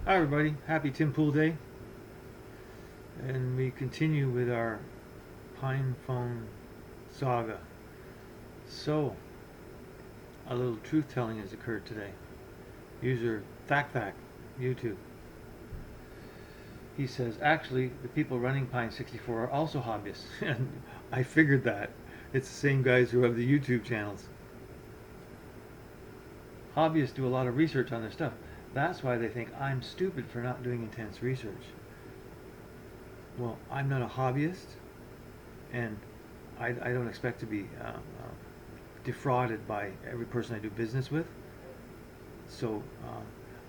Hi everybody, happy Tim Pool Day, and we continue with our pinephone saga. So, a little truth telling has occurred today. User ThacThac, YouTube. He says, actually, the people running Pine64 are also hobbyists. And I figured that. It's the same guys who have the YouTube channels. Hobbyists do a lot of research on their stuff. That's why they think I'm stupid for not doing intense research. Well, I'm not a hobbyist, and I don't expect to be defrauded by every person I do business with. So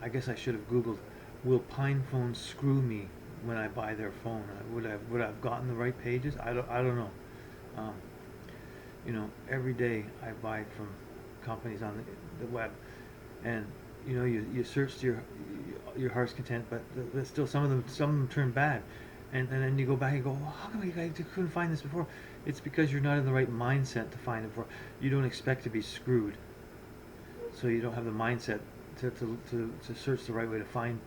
I guess I should have Googled, will pinephone screw me when I buy their phone? Would I have gotten the right pages? I don't know. You know, every day I buy from companies on the web, and you know, you search to your heart's content, but there's still some of them turn bad, and then you go back and go, well, how come you guys couldn't find this before? It's because you're not in the right mindset to find it before. You don't expect to be screwed, so you don't have the mindset to search the right way to find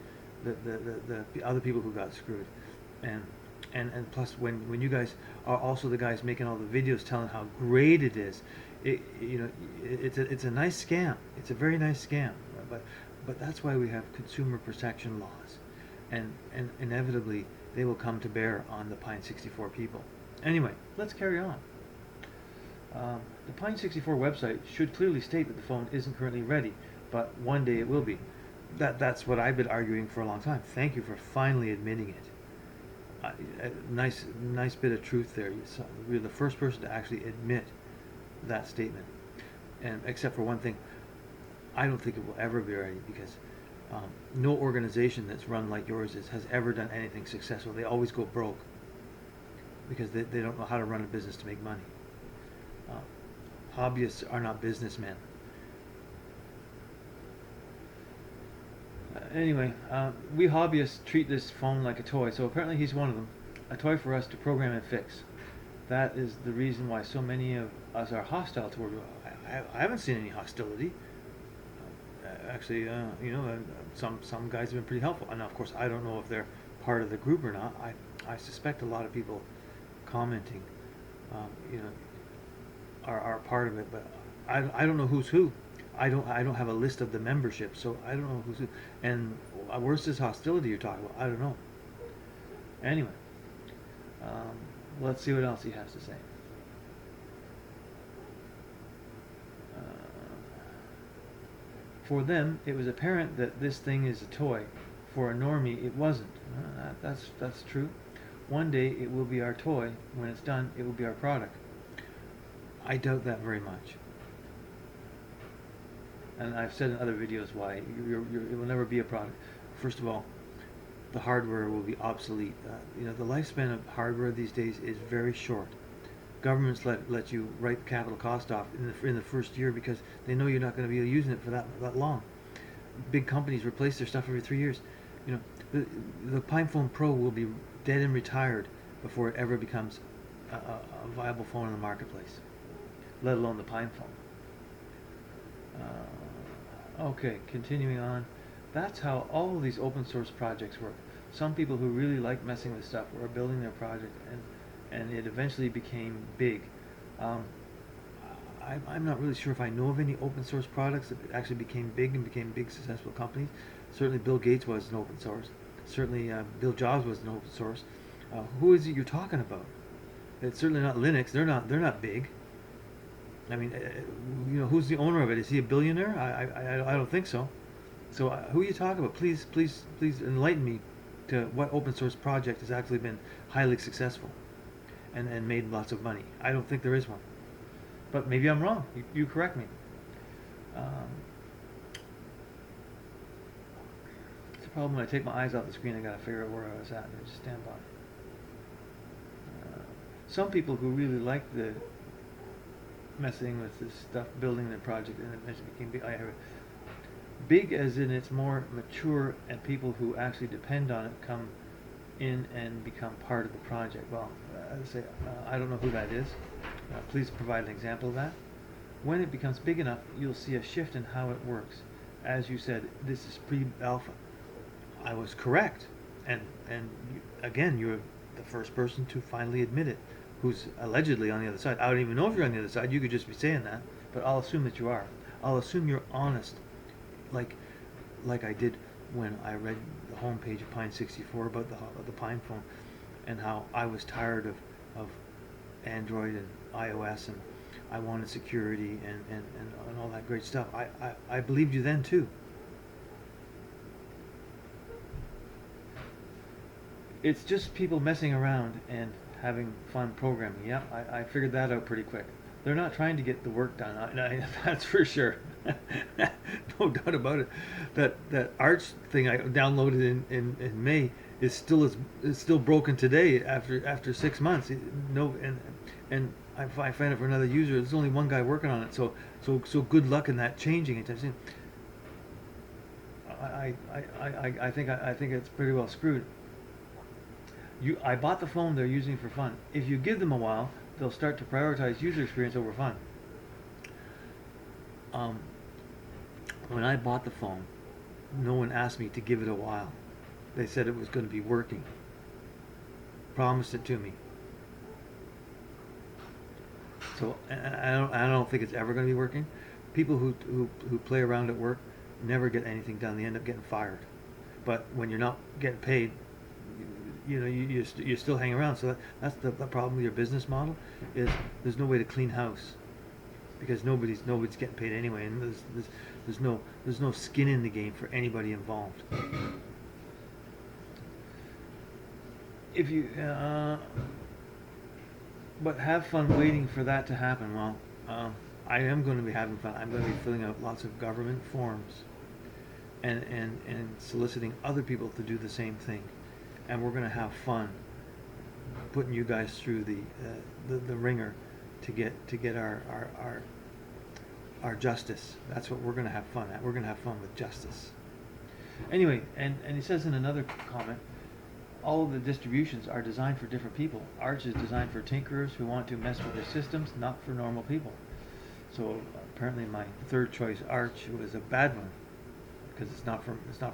the other people who got screwed, and plus when you guys are also the guys making all the videos telling how great it is, you know, it's a nice scam. It's a very nice scam, but that's why we have consumer protection laws, and inevitably they will come to bear on the Pine64 people. Anyway, let's carry on. The Pine64 website should clearly state that the phone isn't currently ready, but one day it will be. That's what I've been arguing for a long time. Thank you for finally admitting it. Nice bit of truth there. You're the first person to actually admit that statement, and except for one thing, I don't think it will ever be ready, because no organization that's run like yours has ever done anything successful. They always go broke because they don't know how to run a business to make money. Hobbyists are not businessmen. Anyway, we hobbyists treat this phone like a toy, so apparently he's one of them. A toy for us to program and fix. That is the reason why so many of us are hostile toward it. I haven't seen any hostility. Actually, you know, some guys have been pretty helpful. And of course, I don't know if they're part of the group or not. I suspect a lot of people commenting, you know, are part of it, but I don't know who's who. I don't have a list of the membership, so I don't know who's who. And where's this hostility you're talking about? I don't know. Anyway, let's see what else he has to say. For them, it was apparent that this thing is a toy. For a normie, it wasn't. That's true. One day it will be our toy. When it's done, it will be our product. I doubt that very much. And I've said in other videos why it will never be a product. First of all, the hardware will be obsolete. You know, the lifespan of hardware these days is very short. Governments let you write capital cost off in the first year because they know you're not going to be using it for that long. Big companies replace their stuff every 3 years. You know, the pinephone Pro will be dead and retired before it ever becomes a viable phone in the marketplace, let alone the pinephone. Okay, continuing on. That's how all of these open source projects work. Some people who really like messing with stuff were building their project, and it eventually became big. I'm not really sure if I know of any open source products that actually became big successful companies. Certainly Bill Gates was an open source. Certainly Bill Jobs was an open source. Who is it you're talking about? It's certainly not Linux. They're not big. I mean, you know, who's the owner of it? Is he a billionaire? I don't think so. So who are you talking about? Please enlighten me to what open source project has actually been highly successful and made lots of money. I don't think there is one. But maybe I'm wrong. You correct me. It's a problem when I take my eyes off the screen. I gotta figure out where I was at and just stand by. Some people who really like the messing with this stuff, building the project, and it eventually became big. Big as in it's more mature, and people who actually depend on it come in and become part of the project. Well, as I say, I don't know who that is. Please provide an example of that. When it becomes big enough, you'll see a shift in how it works. As you said, this is pre-alpha. I was correct, and again, you're the first person to finally admit it, who's allegedly on the other side. I don't even know if you're on the other side. You could just be saying that, but I'll assume that you are. I'll assume you're honest, like like I did when I read the homepage of Pine 64 about the pinephone, and how I was tired of Android and iOS, and I wanted security and all that great stuff. I believed you then too. It's just people messing around and having fun programming. Yeah, I figured that out pretty quick. They're not trying to get the work done. That's for sure. No doubt about it. That Arch thing I downloaded in May is still broken today after 6 months. No, and I find it for another user. There's only one guy working on it. So good luck in that changing it. I think it's pretty well screwed. I bought the phone they're using for fun. If you give them a while, they'll start to prioritize user experience over fun. Um, when I bought the phone, no one asked me to give it a while. They said it was going to be working. Promised it to me. So I don't think it's ever going to be working. People who play around at work never get anything done. They end up getting fired. But when you're not getting paid, you're still hanging around. So that's the problem with your business model, is there's no way to clean house, because nobody's getting paid anyway, and there's no skin in the game for anybody involved. If you but have fun waiting for that to happen. Well, I am going to be having fun. I'm going to be filling out lots of government forms and soliciting other people to do the same thing. And we're going to have fun putting you guys through the ringer to get our justice. That's what we're going to have fun at. We're going to have fun with justice. Anyway, and he says in another comment, all of the distributions are designed for different people. Arch is designed for tinkerers who want to mess with their systems, not for normal people. So apparently my third choice, Arch, was a bad one, because it's not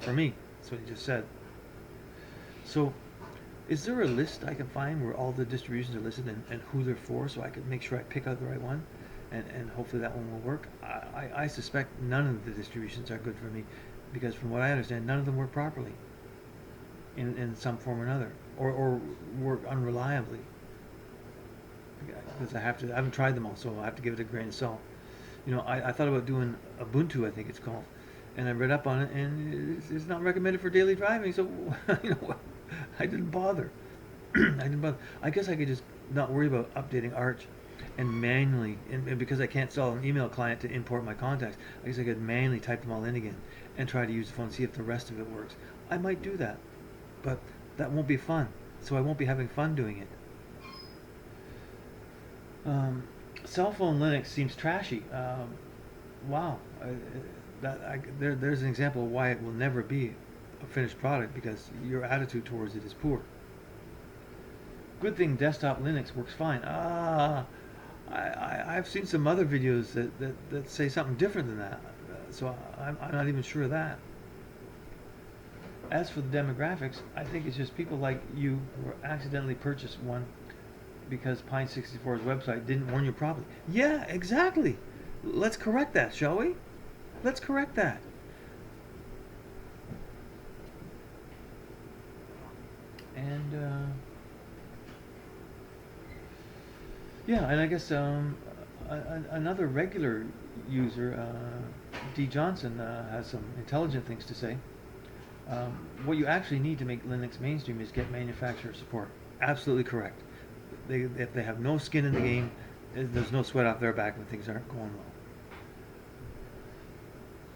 for me. That's what he just said. So, is there a list I can find where all the distributions are listed and who they're for, so I can make sure I pick out the right one, and hopefully that one will work? I suspect none of the distributions are good for me, because from what I understand, none of them work properly in some form or another, or work unreliably. Because I haven't tried them all, so I have to give it a grain of salt. I thought about doing Ubuntu, I think it's called, and I read up on it, and it's not recommended for daily driving, so I didn't bother. I guess I could just not worry about updating Arch and manually, and because I can't install an email client to import my contacts, I guess I could manually type them all in again and try to use the phone, see if the rest of it works. I might do that, but that won't be fun, so I won't be having fun doing it. Cell phone Linux seems trashy. Wow. There's an example of why it will never be a finished product, because your attitude towards it is poor. Good thing desktop Linux works fine. I've seen some other videos that say something different than that, so I'm not even sure of that. As for the demographics, I think it's just people like you who accidentally purchased one because Pine64's website didn't warn you properly. Yeah, exactly. Let's correct that, shall we? Let's correct that. And yeah, and I guess another regular user, D. Johnson, has some intelligent things to say. What you actually need to make Linux mainstream is get manufacturer support. Absolutely correct. If they have no skin in the game, there's no sweat off their back when things aren't going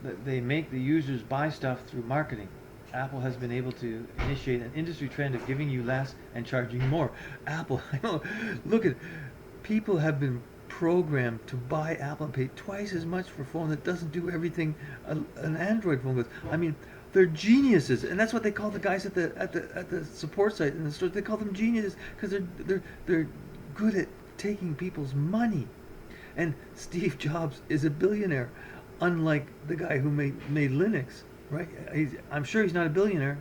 well. They make the users buy stuff through marketing. Apple has been able to initiate an industry trend of giving you less and charging you more. Apple, I know, look at, people have been programmed to buy Apple and pay twice as much for a phone that doesn't do everything an Android phone does. I mean, they're geniuses, and that's what they call the guys at the support site in the store. They call them geniuses because they're good at taking people's money. And Steve Jobs is a billionaire, unlike the guy who made Linux, right? I'm sure he's not a billionaire.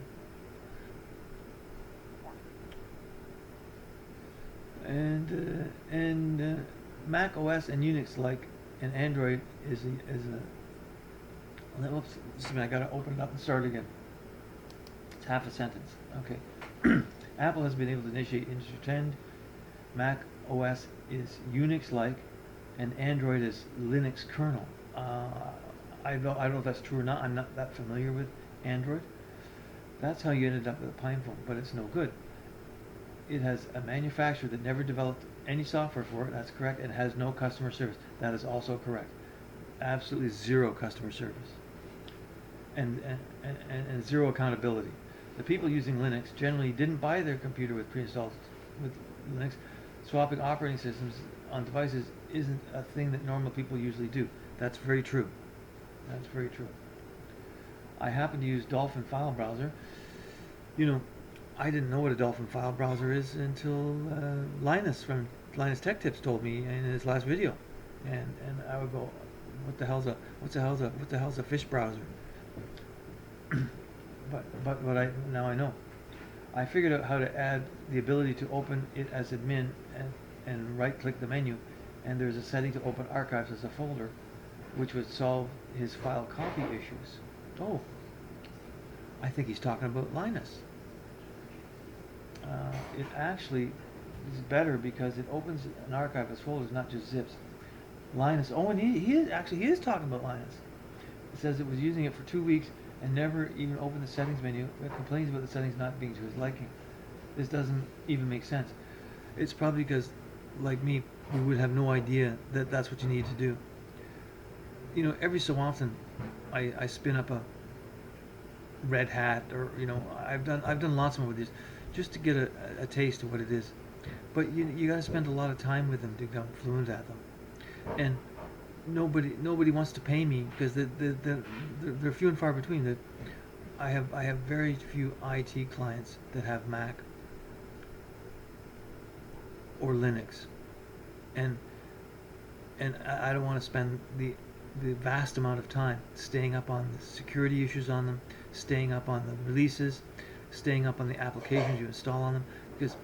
And Mac OS and Unix like, and Android is a. Whoops, excuse me, I gotta open it up and start again. It's half a sentence. Okay. Apple has been able to initiate industry trend. Mac OS is Unix-like, and Android is Linux kernel. I don't know if that's true or not. I'm not that familiar with Android. That's how you ended up with a pinephone, but it's no good. It has a manufacturer that never developed any software for it. That's correct. It has no customer service. That is also correct. Absolutely zero customer service, and zero accountability. The people using Linux generally didn't buy their computer with pre-installed with Linux. Swapping operating systems on devices isn't a thing that normal people usually do. That's very true. That's very true. I happen to use Dolphin file browser. You know, I didn't know what a Dolphin file browser is until Linus from Linus Tech Tips told me in his last video, and I would go, what the hell's a fish browser? but now I know. I figured out how to add the ability to open it as admin and right click the menu, and there's a setting to open archives as a folder, which would solve his file copy issues. Oh, I think he's talking about Linus. It actually is better because it opens an archive as folders, not just zips. Linus, oh, and he is talking about Linus. It says it was using it for 2 weeks and never even opened the settings menu. It complains about the settings not being to his liking. This doesn't even make sense. It's probably because, like me, you would have no idea that that's what you need to do. You know, every so often, I spin up a Red Hat, or I've done lots of them with these, just to get a taste of what it is. But you got to spend a lot of time with them to become fluent at them, and nobody wants to pay me because they're few and far between. That I have very few IT clients that have Mac or Linux, and I don't want to spend the vast amount of time staying up on the security issues on them, staying up on the releases, staying up on the applications you install on them, because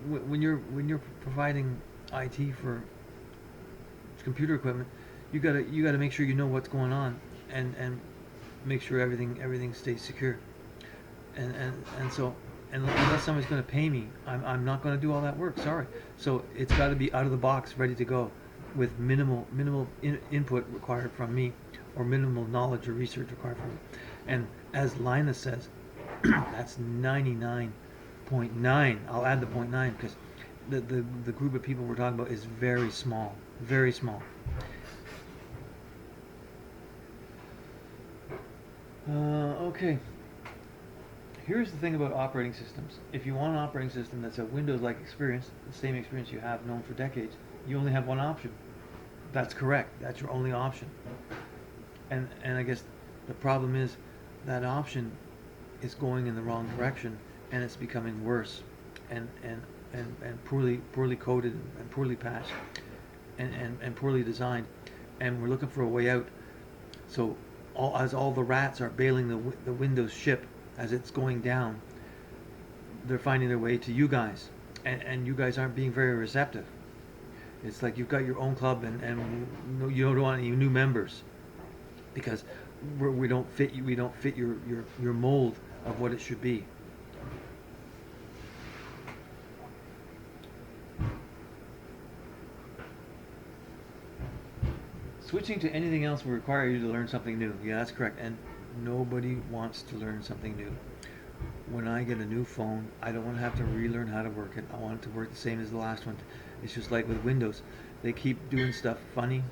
when you're providing IT for computer equipment, you gotta make sure you know what's going on, and make sure everything stays secure, and so unless somebody's going to pay me, I'm not going to do all that work. Sorry. So it's got to be out of the box, ready to go, with minimal input required from me, or minimal knowledge or research required from me. And as Linus says, that's 99.9. I'll add the 0.9 because the group of people we're talking about is very small, very small. Okay. Here's the thing about operating systems. If you want an operating system that's a Windows-like experience, the same experience you have known for decades, you only have one option. That's correct. That's your only option. And I guess the problem is that option is going in the wrong direction, and it's becoming worse, and poorly coded, and poorly patched, and poorly designed, and we're looking for a way out. So as all the rats are bailing the Windows ship as it's going down, they're finding their way to you guys, and you guys aren't being very receptive. It's like you've got your own club, and you don't want any new members because we don't fit you. We don't fit your mold of what it should be. Switching to anything else will require you to learn something new. Yeah, that's correct. And nobody wants to learn something new. When I get a new phone, I don't want to have to relearn how to work it. I want it to work the same as the last one. It's just like with Windows. They keep doing stuff funny.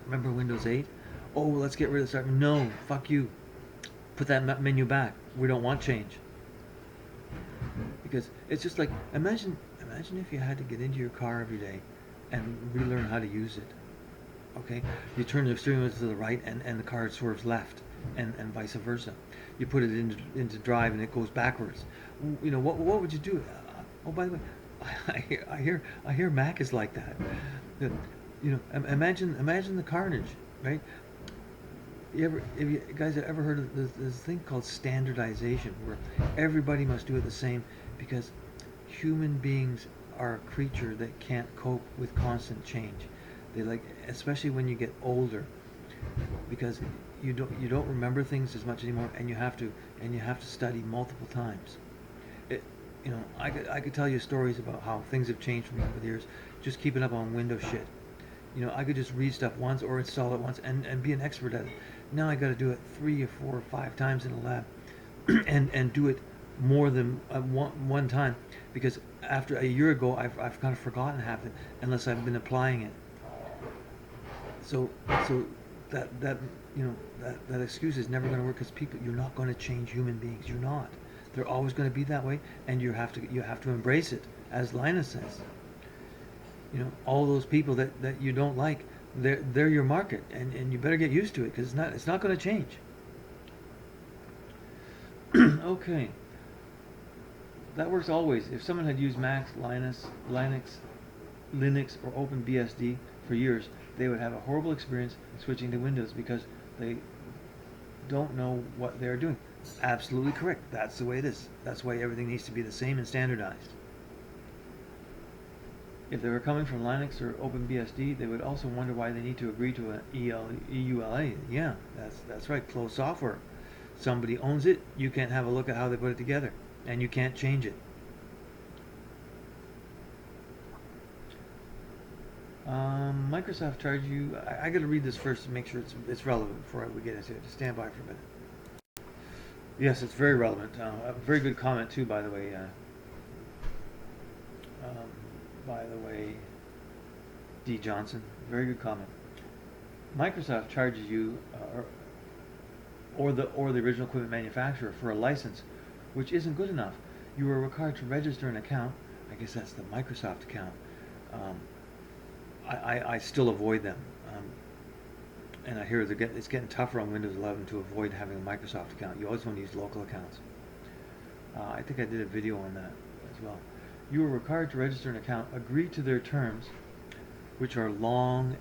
Remember Windows 8? Oh, let's get rid of stuff. No, fuck you. Put that menu back. We don't want change. Because it's just like, imagine if you had to get into your car every day and relearn how to use it. Okay, you turn the steering wheel to the right, and the car swerves left, and vice versa. You put it into drive, and it goes backwards. You know, what would you do? Oh, by the way, I hear Mac is like that. You know, imagine the carnage, right? Have you guys ever heard of this thing called standardization, where everybody must do it the same because human beings are a creature that can't cope with constant change. They like, especially when you get older, because you don't remember things as much anymore, and you have to study multiple times. It, I could tell you stories about how things have changed for me over the years, just keeping up on Windows shit. I could just read stuff once or install it once and be an expert at it. Now I got to do it 3 or 4 or 5 times in the lab, and do it more than one time, because after a year ago I've kind of forgotten half it unless I've been applying it. So that excuse is never going to work, because people, you're not going to change human beings. You're not. They're always going to be that way, and you have to embrace it, as Linus says. All those people that you don't like, they're your market, and you better get used to it, because it's not going to change. Okay. That works always. If someone had used Mac, Linux, or OpenBSD for years, they would have a horrible experience switching to Windows, because they don't know what they're doing. Absolutely correct. That's the way it is. That's why everything needs to be the same and standardized. If they were coming from Linux or OpenBSD, they would also wonder why they need to agree to an EULA. Yeah, that's right. Closed software. Somebody owns it. You can't have a look at how they put it together, and you can't change it. Microsoft charges you. I got to read this first to make sure it's relevant before we get into it. Just stand by for a minute. Yes, it's very relevant. A very good comment too, by the way. D. Johnson, very good comment. Microsoft charges you, or the original equipment manufacturer, for a license, which isn't good enough. You are required to register an account. I guess that's the Microsoft account. I still avoid them, and I hear it's getting tougher on Windows 11 to avoid having a Microsoft account. You always want to use local accounts. I think I did a video on that as well. You are required to register an account, agree to their terms, which are long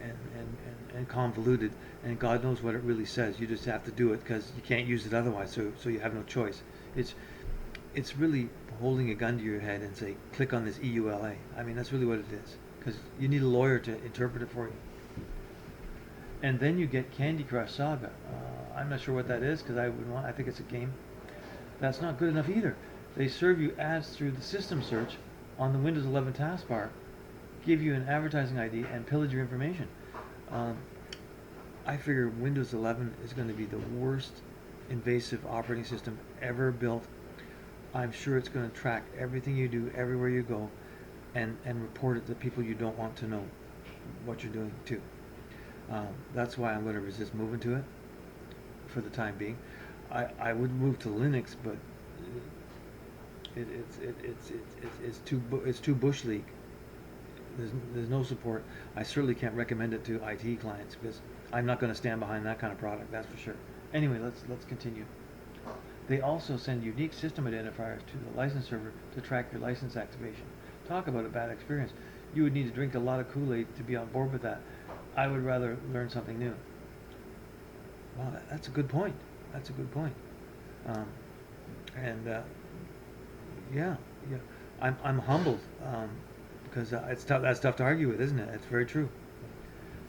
and convoluted, and God knows what it really says. You just have to do it because you can't use it otherwise, so you have no choice. It's really holding a gun to your head and say, click on this EULA. I mean, that's really what it is, because you need a lawyer to interpret it for you. And then you get Candy Crush Saga. I'm not sure what that is, because I think it's a game. That's not good enough either. They serve you ads through the system search on the Windows 11 taskbar, give you an advertising ID, and pillage your information. I figure Windows 11 is going to be the worst invasive operating system ever built. I'm sure it's going to track everything you do, everywhere you go, and report it to people you don't want to know what you're doing too. That's why I'm going to resist moving to it for the time being. I would move to Linux, but it's too bush league. There's no support. I certainly can't recommend it to IT clients, because I'm not going to stand behind that kind of product. That's for sure. Anyway, let's continue. They also send unique system identifiers to the license server to track your license activation. Talk about a bad experience. You would need to drink a lot of Kool-Aid to be on board with that. I would rather learn something new. Wow, that's a good point. That's a good point. Yeah. I'm humbled, because it's tough. That's tough to argue with, isn't it? It's very true.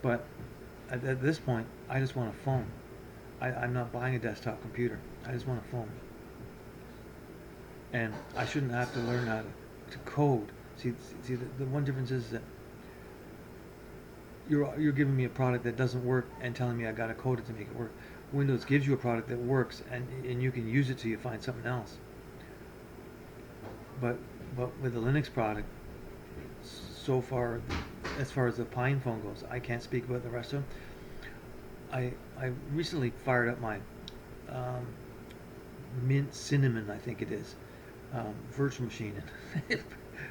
But at this point, I just want a phone. I'm not buying a desktop computer. I just want a phone. And I shouldn't have to learn how to code. See, the one difference is that you're giving me a product that doesn't work and telling me I got to code it to make it work. Windows gives you a product that works, and you can use it till you find something else. But with the Linux product, so far, as far as the pinephone goes, I can't speak about the rest of them. I recently fired up my Mint Cinnamon, I think it is, virtual machine.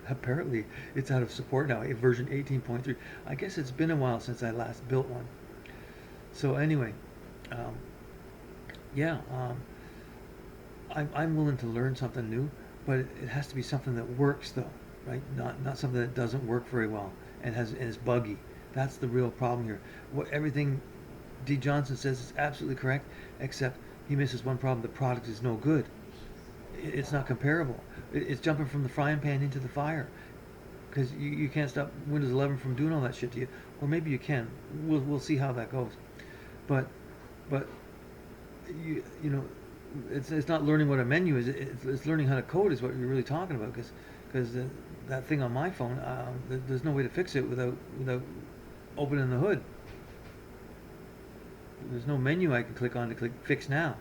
Apparently, it's out of support now, version 18.3. I guess it's been a while since I last built one. So anyway, I'm willing to learn something new, but it has to be something that works, though, right? Not something that doesn't work very well and is buggy. That's the real problem here. Everything D. Johnson says is absolutely correct, except he misses one problem: the product is no good. It's not comparable. It's jumping from the frying pan into the fire. because you can't stop Windows 11 from doing all that shit to you, or maybe you can. We'll see how that goes. But but you know, it's not learning what a menu is. It's learning how to code is what you're really talking about. Because that thing on my phone, there's no way to fix it without opening the hood. There's no menu I can click on to click fix now,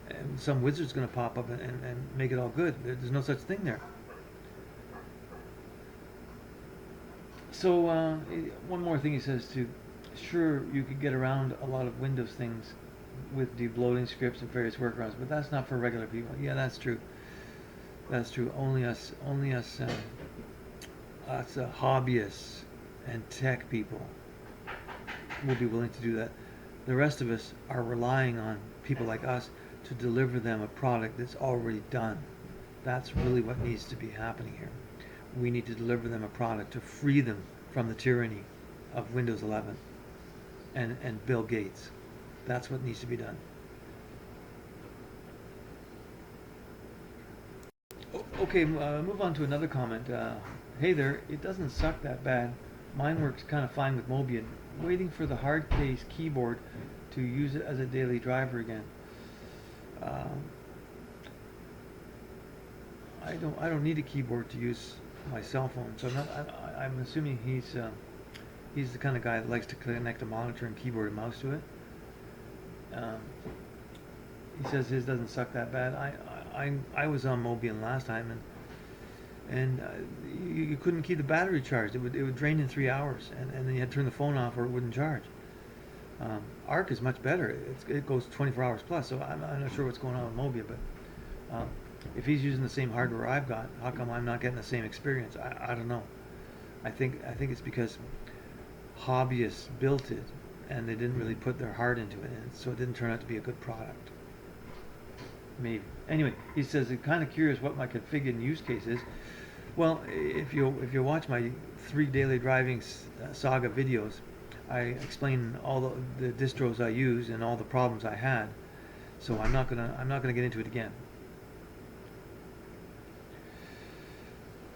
and some wizard's going to pop up and make it all good. There's no such thing there. So one more thing he says too. Sure, you could get around a lot of Windows things with debloating scripts and various workarounds, but that's not for regular people. Yeah, that's true. That's true. Us hobbyists and tech people will be willing to do that. The rest of us are relying on people like us to deliver them a product that's already done. That's really what needs to be happening here. We need to deliver them a product to free them from the tyranny of Windows 11 and Bill Gates. That's what needs to be done. Okay, move on to another comment. Hey there, it doesn't suck that bad. Mine works kind of fine with Mobian. Waiting for the hard case keyboard to use it as a daily driver again. I don't need a keyboard to use my cell phone, so I'm assuming he's the kind of guy that likes to connect a monitor and keyboard and mouse to it. He says his doesn't suck that bad. I was on Mobian last time, and you couldn't keep the battery charged. It would drain in 3 hours, and then you had to turn the phone off or it wouldn't charge. Arc is much better. It goes 24 hours plus, so I'm not sure what's going on with Mobian, but if he's using the same hardware I've got, how come I'm not getting the same experience? I don't know. I think it's because hobbyists built it and they didn't really put their heart into it, and so it didn't turn out to be a good product. Maybe. Anyway, he says he's kind of curious what my configured use case is. Well, if you watch my 3 daily driving saga videos, I explain all the distros I use and all the problems I had. So I'm not gonna get into it again.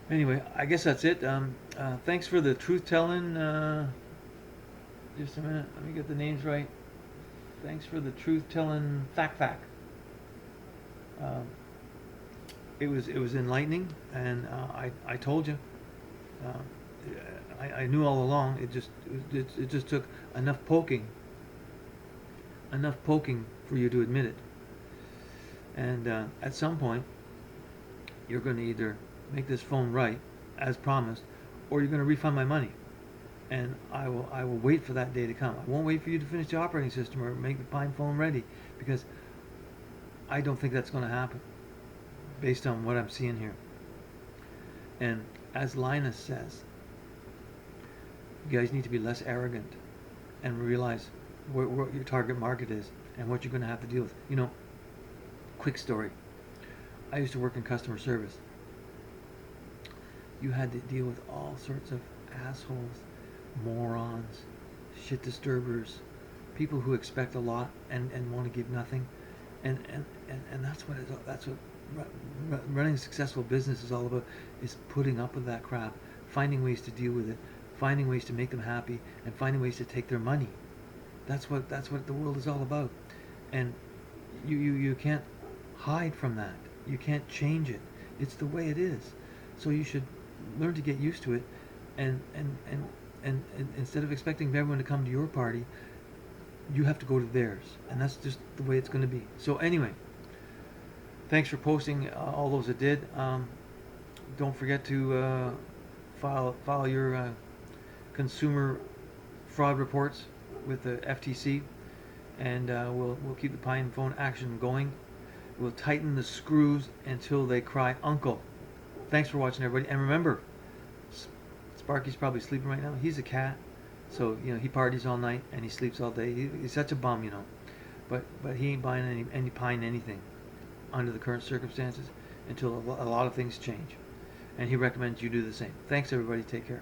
Anyway, I guess that's it. Thanks for the truth telling. Just a minute, let me get the names right. Thanks for the truth telling fact. It was enlightening, and I told you. I knew all along. It just took enough poking for you to admit it. And at some point, you're going to either make this phone right, as promised, or you're going to refund my money. And I will wait for that day to come. I won't wait for you to finish the operating system or make the pinephone ready, because I don't think that's going to happen, based on what I'm seeing here. And as Linus says, you guys need to be less arrogant and realize what your target market is and what you're going to have to deal with. You know, quick story. I used to work in customer service. You had to deal with all sorts of assholes, morons, shit disturbers, people who expect a lot and want to give nothing. And that's what running a successful business is all about, is putting up with that crap, finding ways to deal with it, finding ways to make them happy, and finding ways to take their money. That's what the world is all about. And you can't hide from that. You can't change it. It's the way it is. So you should learn to get used to it, and instead of expecting everyone to come to your party, you have to go to theirs, and that's just the way it's going to be. So anyway, thanks for posting all those that did. Don't forget to file your consumer fraud reports with the FTC, and we'll keep the pinephone action going. We'll tighten the screws until they cry uncle. Thanks for watching, everybody, and remember, Sparky's probably sleeping right now. He's a cat. So, you know, he parties all night and he sleeps all day. He's such a bum, you know. But he ain't buying any pine anything under the current circumstances until a lot of things change. And he recommends you do the same. Thanks, everybody. Take care.